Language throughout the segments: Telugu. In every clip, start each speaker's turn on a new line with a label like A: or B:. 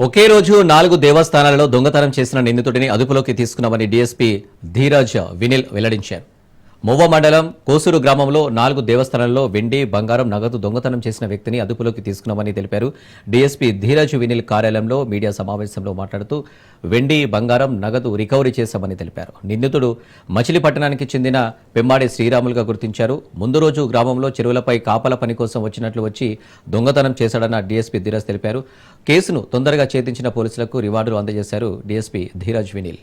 A: ఒకే రోజు 4 దేవస్థానాలలో దొంగతనం చేసిన నిందితుడిని అదుపులోకి తీసుకున్నామని డీఎస్పీ ధీరజ్ వినిల్ వెల్లడించారు. మువ్వ మండలం కోసూరు గ్రామంలో 4 దేవస్థానాల్లో వెండి, బంగారం, నగదు దొంగతనం చేసిన వ్యక్తిని అదుపులోకి తీసుకున్నామని తెలిపారు. డీఎస్పీ ధీరజ్ వినిల్ కార్యాలయంలో మీడియా సమావేశంలో మాట్లాడుతూ వెండి, బంగారం, నగదు రికవరీ చేశామని తెలిపారు. నిందితుడు మచిలీపట్నానికి చెందిన పెమ్మాడి శ్రీరాములుగా గుర్తించారు. ముందు రోజు గ్రామంలో చెరువులపై కాపల పని కోసం వచ్చినట్లు వచ్చి దొంగతనం చేశాడన్న డీఎస్పీ ధీరజ్ తెలిపారు. కేసును తొందరగా ఛేదించిన పోలీసులకు రివార్డులు అందజేశారు డీఎస్పీ ధీరజ్ వినిల్.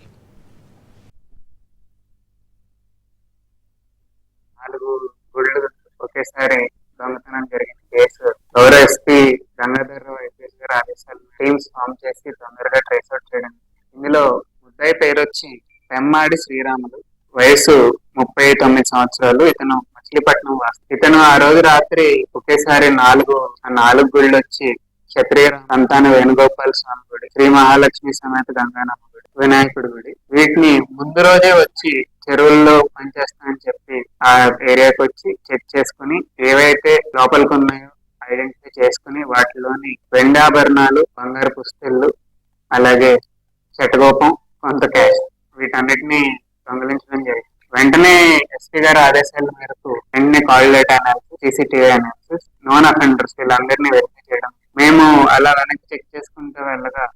B: 4 గుళ్ళు ఒకేసారి దొంగతనం జరిగిన కేసు గౌరవ ఎస్పీ గంగాధర్రావు ఐపీఎస్ గారి ఆదేశాలు టీమ్స్ ఫామ్ చేసి తొందరగా ట్రేస్ అవుట్ చేయడం. ఇందులో ముద్దాయి పేరు వచ్చి పెమ్మాడి శ్రీరాములు, వయసు 39 సంవత్సరాలు. ఇతను మచిలీపట్నం వాసి. ఇతను ఆ రోజు రాత్రి ఒకేసారి నాలుగు గుళ్ళు వచ్చి క్షత్రియ సంతాన వేణుగోపాల స్వామి గుడి, శ్రీ మహాలక్ష్మి సమేత గంగానమ్మ గుడి, వినాయకుడి గుడి, వీటిని ముందు రోజే వచ్చి చెరువుల్లో పనిచేస్తానని చెప్పి ఆ ఏరియాకి వచ్చి చెక్ చేసుకుని ఏవైతే లోపలికి ఉన్నాయో ఐడెంటిఫై చేసుకుని వాటిలోని వెండి ఆభరణాలు, బంగారు పుస్తెళ్ళు, అలాగే శటగోపం, కొంత క్యాష్ వీటన్నిటిని దొంగిలించడం జరిగింది. వెంటనే ఎస్పీ గారి ఆదేశాల మేరకు వెంటనే call data analysis, CCTV analysis, non offenders వీళ్ళందరినీ వెరిఫై చేయడం. మేము అలా వెనక్కి చెక్ చేసుకుంటూ వెళ్ళగా